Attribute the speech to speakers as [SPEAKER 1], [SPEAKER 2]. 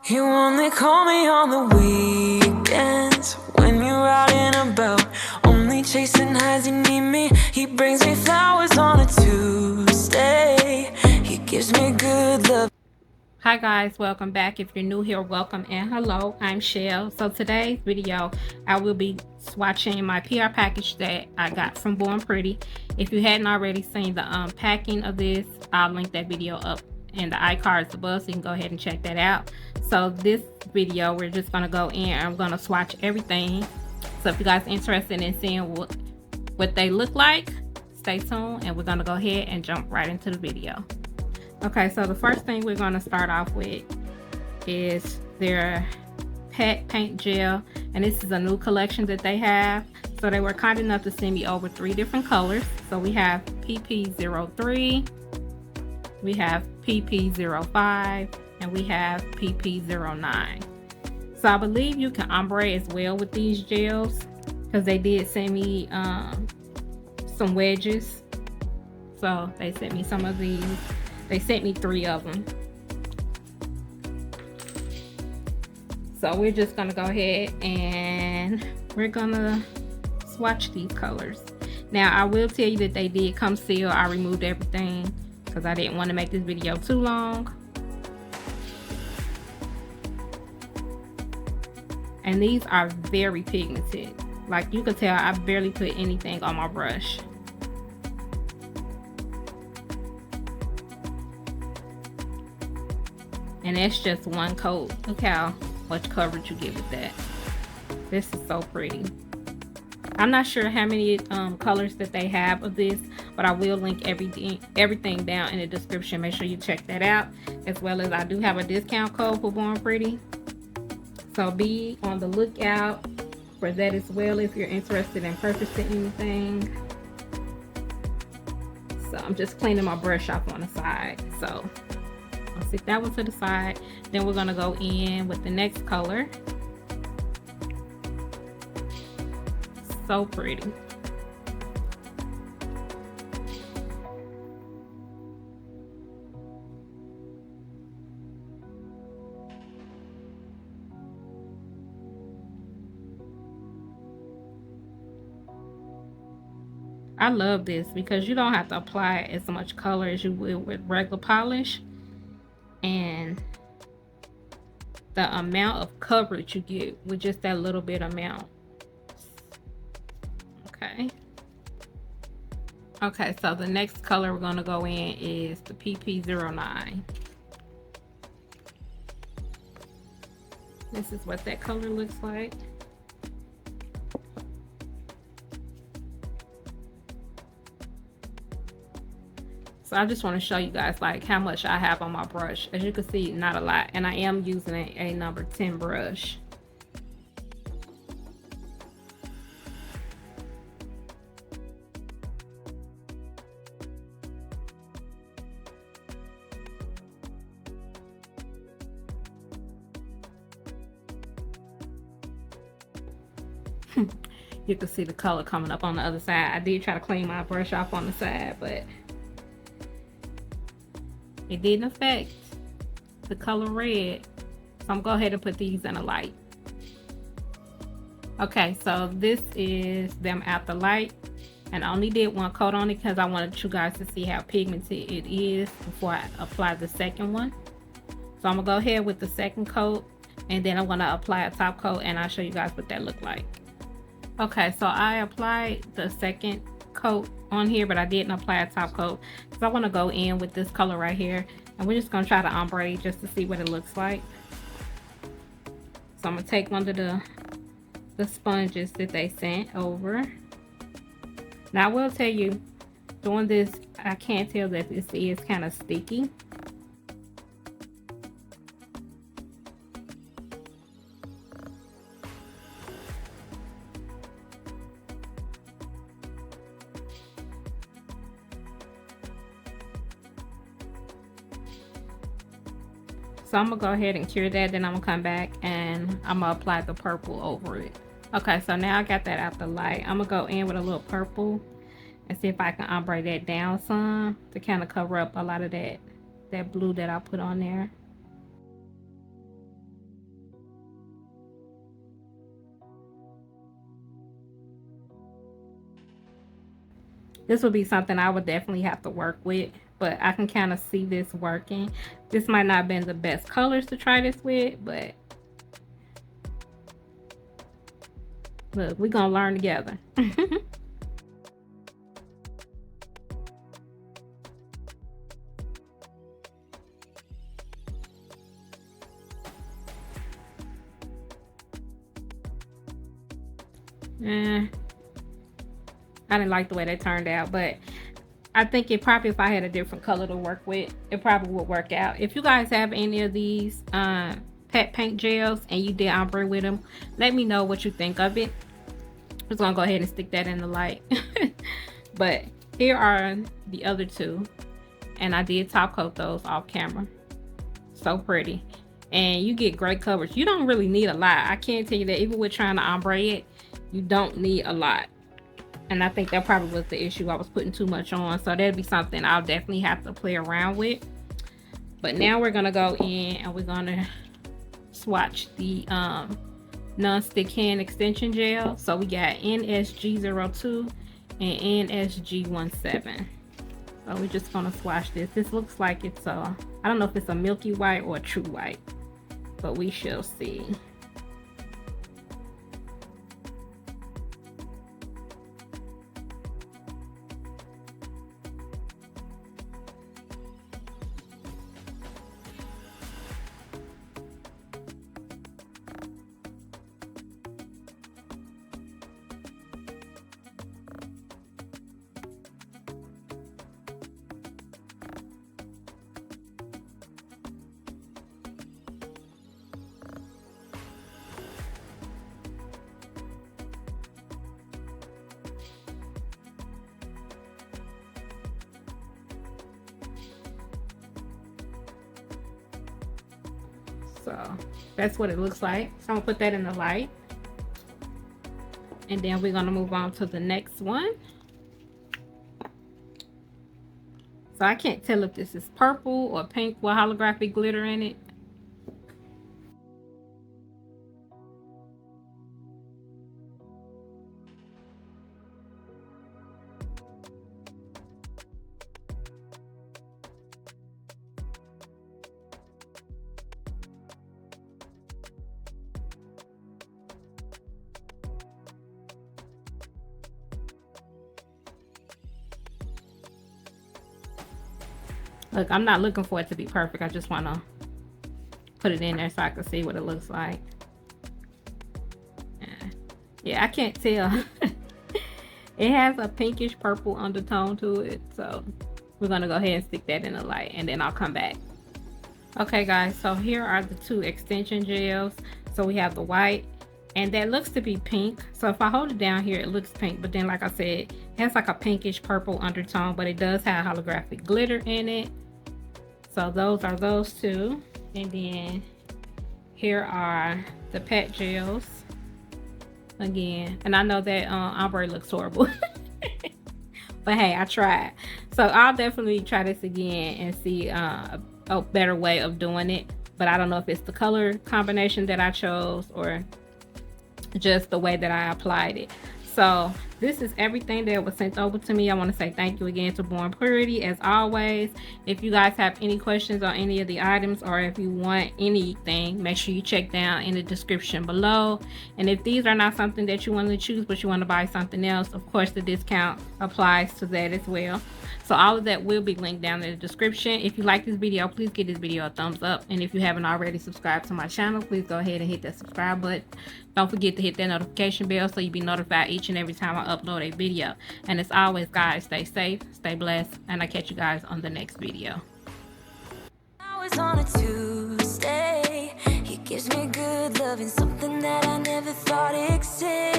[SPEAKER 1] You only call me on the weekends when you're out and about, only chasing highs. You need me. He brings me flowers on a Tuesday. He gives me good love.
[SPEAKER 2] Hi guys, welcome back. If you're new here, welcome and hello, I'm Shellz. So today's video, I will be swatching my PR package that I got from BuriBuri. If you hadn't already seen the unpacking of this, I'll link that video up in the iCards above, so you can go ahead and check that out. So this video, we're just gonna go in and I'm gonna swatch everything. So if you guys are interested in seeing what they look like, stay tuned and we're gonna go ahead and jump right into the video. Okay, so the first thing we're going to start off with is their pet paint gel, and this is a new collection that they have. So they were kind enough to send me over 3 different colors. So we have PP03, we have PP05, and we have PP09. So I believe you can ombre as well with these gels, because they did send me some wedges. So they sent me some of these. They sent me 3 of them. So we're just gonna go ahead and we're gonna swatch these colors. Now I will tell you that they did come sealed. I removed everything because I didn't want to make this video too long. And these are very pigmented. Like you can tell, I barely put anything on my brush. And that's just one coat. Look how much coverage you get with that. This is so pretty. I'm not sure how many colors that they have of this, but I will link everything down in the description. Make sure you check that out, as well as I do have a discount code for BuriBuri. So be on the lookout for that as well if you're interested in purchasing anything. So I'm just cleaning my brush off on the side. So I'll stick that one to the side. Then we're gonna go in with the next color. So pretty. I love this because you don't have to apply as much color as you will with regular polish. And the amount of coverage you get with just that little bit amount. Okay, so the next color we're going to go in is the PP09. This is what that color looks like. So I just want to show you guys like how much I have on my brush. As you can see, not a lot, and I am using a number 10 brush. You can see the color coming up on the other side. I did try to clean my brush off on the side, but it didn't affect the color red. So I'm going to go ahead and put these in a light. Okay, so this is them at the light, and I only did one coat on it because I wanted you guys to see how pigmented it is before I apply the second one. So I'm gonna go ahead with the second coat, and then I'm gonna apply a top coat, and I'll show you guys what that looked like. Okay, so I applied the second coat on here, but I didn't apply a top coat because I want to go in with this color right here, and we're just going to try to ombre just to see what it looks like. So I'm going to take one of the sponges that they sent over. Now I will tell you, doing this, I can't tell that this is kind of sticky. So I'm gonna go ahead and cure that, then I'm gonna come back and I'm gonna apply the purple over it. Okay, so now I got that out the light. I'm gonna go in with a little purple and see if I can ombre that down some to kind of cover up a lot of that blue that I put on there. This would be something I would definitely have to work with, but I can kind of see this working. This might not have been the best colors to try this with, but look, we're gonna learn together. I didn't like the way that turned out, but I think it probably, if I had a different color to work with, it probably would work out. If you guys have any of these pet paint gels and you did ombre with them, let me know what you think of it. I'm just gonna go ahead and stick that in the light. But here are the other two, and I did top coat those off camera. So pretty, and you get great coverage. You don't really need a lot. I can't tell you that, even with trying to ombre it, you don't need a lot. And I think that probably was the issue. I was putting too much on, so that'd be something I'll definitely have to play around with. But now we're gonna go in and we're gonna swatch the non-stick hand extension gel. So we got NSG02 and NSG17. So we're just gonna swatch this. This looks like it's a, I don't know if it's a milky white or a true white, but we shall see. So that's what it looks like. So I'm gonna put that in the light, and then we're gonna move on to the next one. So I can't tell if this is purple or pink with holographic glitter in it. Look, I'm not looking for it to be perfect. I just want to put it in there so I can see what it looks like. Yeah, I can't tell. It has a pinkish purple undertone to it. So we're going to go ahead and stick that in the light, and then I'll come back. Okay, guys, so here are the two extension gels. So we have the white, and that looks to be pink. So if I hold it down here, it looks pink. But then, like I said, it has like a pinkish purple undertone, but it does have holographic glitter in it. So those are those two. And then here are the pet gels again. And I know that ombre looks horrible. But hey, I tried. So I'll definitely try this again and see a better way of doing it. But I don't know if it's the color combination that I chose or just the way that I applied it. So this is everything that was sent over to me. I want to say thank you again to BuriBuri as always. If you guys have any questions on any of the items, or if you want anything, make sure you check down in the description below. And if these are not something that you want to choose, but you want to buy something else, of course the discount applies to that as well. So all of that will be linked down in the description. If you like this video, please give this video a thumbs up. And if you haven't already subscribed to my channel, please go ahead and hit that subscribe button. Don't forget to hit that notification bell so you'll be notified each and every time I upload a video. And as always, guys, stay safe, stay blessed, and I'll catch you guys on the next video.
[SPEAKER 1] I was on a Tuesday. He gives me good loving, something that I never thought existed.